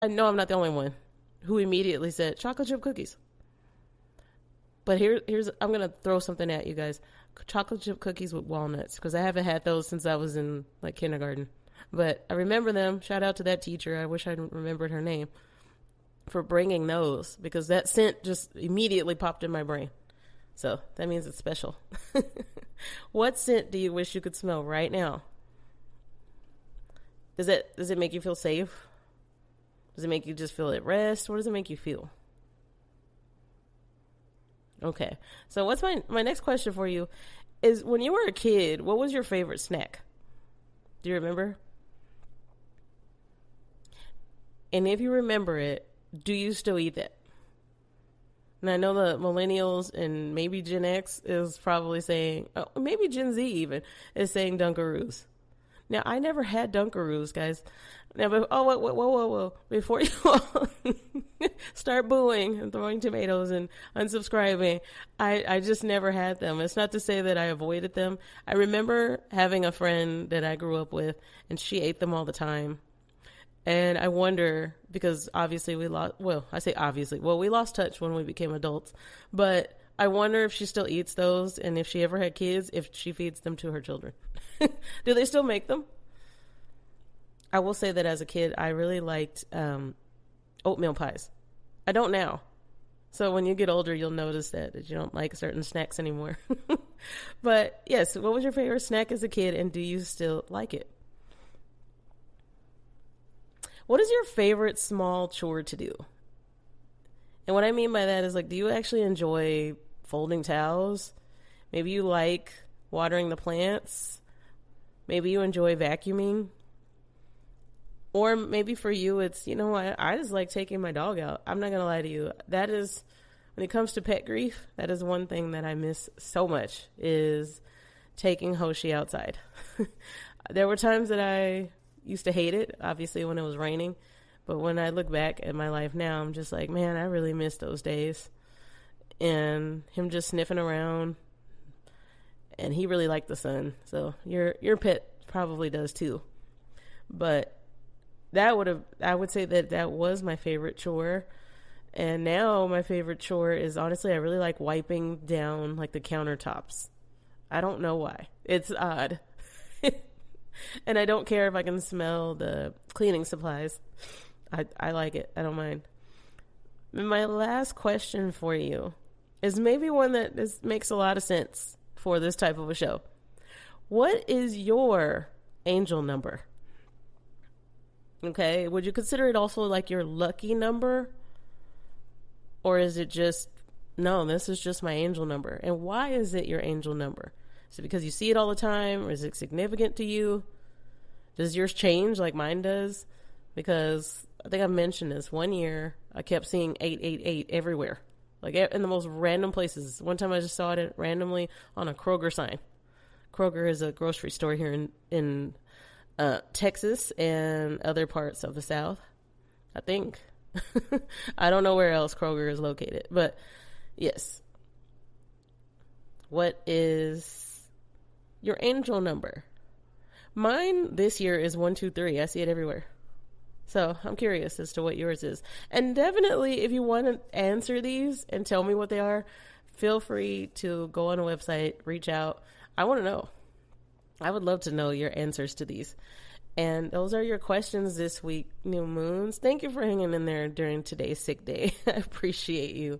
I know I'm not the only one who immediately said chocolate chip cookies. But here's I'm gonna throw something at you guys. Chocolate chip cookies with walnuts, because I haven't had those since I was in like kindergarten. But I remember them. Shout out to that teacher. I wish I remembered her name for bringing those, because that scent just immediately popped in my brain. So that means it's special. What scent do you wish you could smell right now? Does it make you feel safe? Does it make you just feel at rest? What does it make you feel? Okay. So what's my next question for you is, when you were a kid, what was your favorite snack? Do you remember? And if you remember it, do you still eat that? And I know the millennials and maybe Gen X is probably saying, oh, maybe Gen Z even is saying Dunkaroos. Now, I never had Dunkaroos, guys. Now, but, oh, whoa. Before you all start booing and throwing tomatoes and unsubscribing, I just never had them. It's not to say that I avoided them. I remember having a friend that I grew up with, and she ate them all the time. And I wonder, because obviously we lost, well, I say obviously, well, we lost touch when we became adults, but I wonder if she still eats those, and if she ever had kids, if she feeds them to her children. Do they still make them? I will say that as a kid, I really liked oatmeal pies. I don't now. So when you get older, you'll notice that you don't like certain snacks anymore. But yes, what was your favorite snack as a kid, and do you still like it? What is your favorite small chore to do? And what I mean by that is, like, do you actually enjoy folding towels? Maybe you like watering the plants. Maybe you enjoy vacuuming. Or maybe for you, it's, you know what, I just like taking my dog out. I'm not going to lie to you. That is, when it comes to pet grief, that is one thing that I miss so much, is taking Hoshi outside. There were times that I used to hate it, obviously, when it was raining. But when I look back at my life now, I'm just like, man, I really miss those days. And him just sniffing around. And he really liked the sun. So your pet probably does too. But I would say that was my favorite chore. And now my favorite chore is, honestly, I really like wiping down like the countertops. I don't know why. It's odd. And I don't care if I can smell the cleaning supplies. I like it. I don't mind. And my last question for you is maybe one that makes a lot of sense for this type of a show. What is your angel number? Okay, would you consider it also like your lucky number? Or is it just, no, this is just my angel number? And why is it your angel number? Is it because you see it all the time? Or is it significant to you? Does yours change like mine does? Because I think I mentioned this. One year, I kept seeing 888 everywhere. Like in the most random places. One time I just saw it randomly on a Kroger sign. Kroger is a grocery store here in Texas and other parts of the South, I think. I don't know where else Kroger is located. But yes. What is your angel number? Mine this year is 123. I see it everywhere. So I'm curious as to what yours is. And definitely, if you want to answer these and tell me what they are, feel free to go on a website, reach out. I want to know. I would love to know your answers to these. And those are your questions this week, New Moons. Thank you for hanging in there during today's sick day. I appreciate you.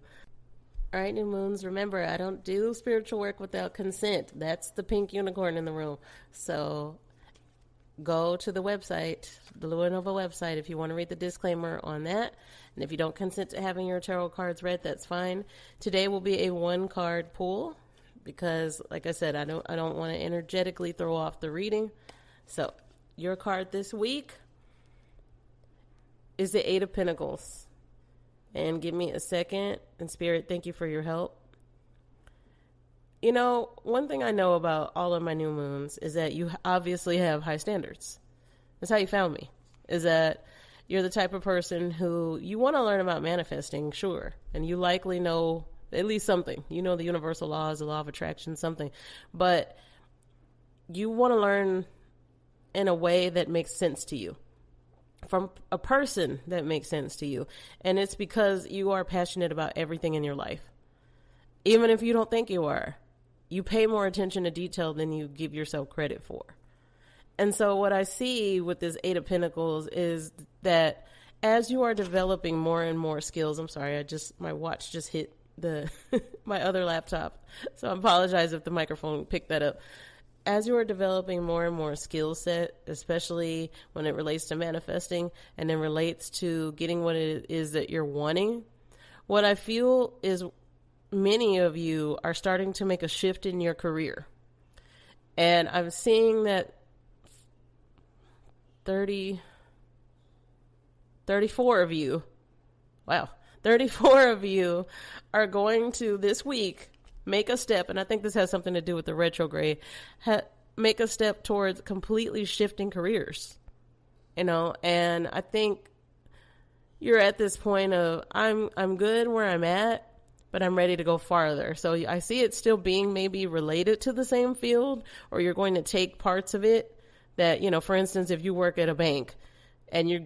All right, New Moons, remember, I don't do spiritual work without consent. That's the pink unicorn in the room. So go to the website, the Lua Nova website, if you want to read the disclaimer on that. And if you don't consent to having your tarot cards read, that's fine. Today will be a one-card pull because, like I said, I don't want to energetically throw off the reading. So your card this week is the Eight of Pentacles. And give me a second. And Spirit, thank you for your help. You know, one thing I know about all of my new moons is that you obviously have high standards. That's how you found me. Is that you're the type of person who you want to learn about manifesting, sure. And you likely know at least something. You know the universal laws, the law of attraction, something. But you want to learn in a way that makes sense to you. from a person that makes sense to you. And it's because you are passionate about everything in your life. Even if you don't think you are, you pay more attention to detail than you give yourself credit for. And so what I see with this Eight of Pentacles is that as you are developing more and more skills, I'm sorry, my watch just hit my other laptop. So I apologize if the microphone picked that up. As you are developing more and more skill set, especially when it relates to manifesting and then relates to getting what it is that you're wanting, what I feel is many of you are starting to make a shift in your career. And I'm seeing that 34 of you, wow, 34 of you are going to this week make a step, and I think this has something to do with the retrograde, make a step towards completely shifting careers, and I think you're at this point of, I'm good where I'm at, but I'm ready to go farther. So I see it still being maybe related to the same field, or you're going to take parts of it that, for instance, if you work at a bank and you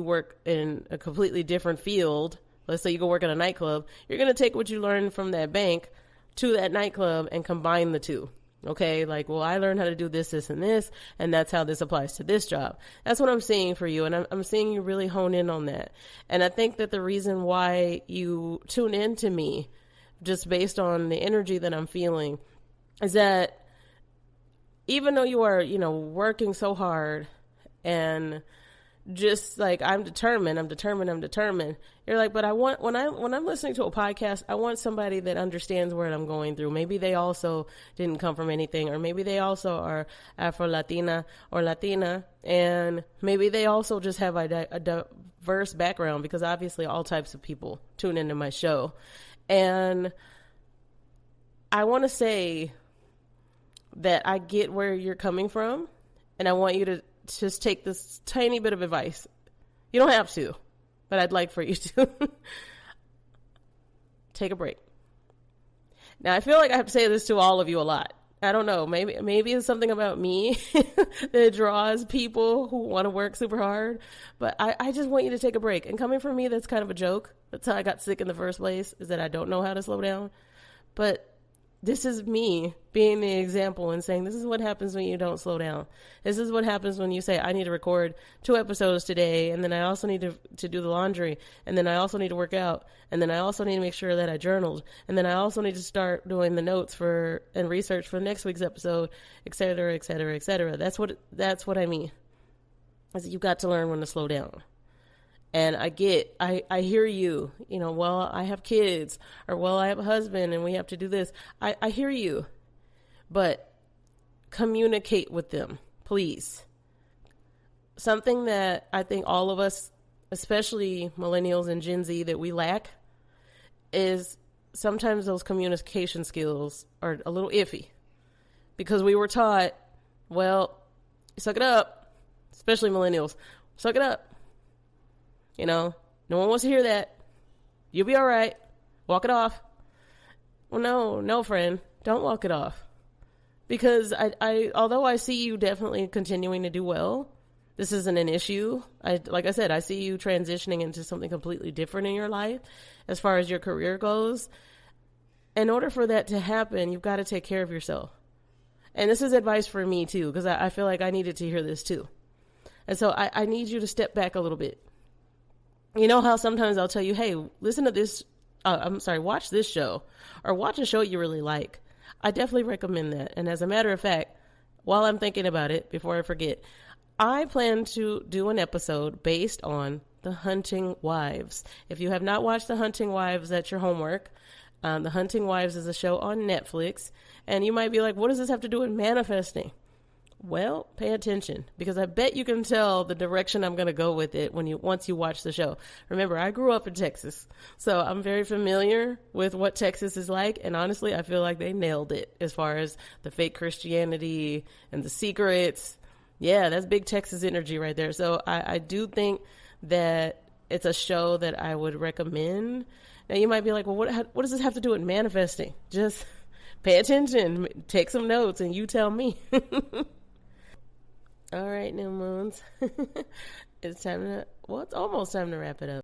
work in a completely different field, let's say you go work at a nightclub, you're going to take what you learned from that bank to that nightclub and combine the two. Okay, like, well, I learned how to do this, this, and this, and that's how this applies to this job. That's what I'm seeing for you, and I'm seeing you really hone in on that. And I think that the reason why you tune in to me, just based on the energy that I'm feeling, is that even though you are, working so hard and just like, I'm determined. You're like, but when I'm listening to a podcast, I want somebody that understands what I'm going through. Maybe they also didn't come from anything, or maybe they also are Afro-Latina or Latina, and maybe they also just have a diverse background, because obviously all types of people tune into my show. And I want to say that I get where you're coming from, and I want you to just take this tiny bit of advice. You don't have to, but I'd like for you to take a break. Now, I feel like I have to say this to all of you a lot. I don't know, maybe it's something about me that draws people who want to work super hard, but I just want you to take a break. And coming from me, that's kind of a joke. That's how I got sick in the first place, is that I don't know how to slow down. But this is me being the example and saying, this is what happens when you don't slow down. This is what happens when you say, I need to record 2 episodes today, and then I also need to do the laundry, and then I also need to work out, and then I also need to make sure that I journaled, and then I also need to start doing the notes and research for next week's episode, et cetera, et cetera, et cetera. That's what I mean. You've got to learn when to slow down. And I hear you, well, I have kids, or well, I have a husband and we have to do this. I hear you, but communicate with them, please. Something that I think all of us, especially millennials and Gen Z, that we lack is sometimes those communication skills are a little iffy, because we were taught, well, suck it up, especially millennials, suck it up. No one wants to hear that. You'll be all right. Walk it off. Well, no, friend, don't walk it off. Because although I see you definitely continuing to do well, this isn't an issue. Like I said, I see you transitioning into something completely different in your life as far as your career goes. In order for that to happen, you've got to take care of yourself. And this is advice for me too, because I feel like I needed to hear this too. And so I need you to step back a little bit. You know how sometimes I'll tell you, hey, listen to this, watch this show, or watch a show you really like. I definitely recommend that. And as a matter of fact, while I'm thinking about it, before I forget, I plan to do an episode based on The Hunting Wives. If you have not watched The Hunting Wives, that's your homework. The Hunting Wives is a show on Netflix. And you might be like, what does this have to do with manifesting? Well, pay attention, because I bet you can tell the direction I'm going to go with it once you watch the show. Remember, I grew up in Texas, so I'm very familiar with what Texas is like, and honestly, I feel like they nailed it as far as the fake Christianity and the secrets. Yeah, that's big Texas energy right there. So I do think that it's a show that I would recommend. Now, you might be like, well, what does this have to do with manifesting? Just pay attention, take some notes, and you tell me. All right, new moons. It's time to, well, it's almost time to wrap it up.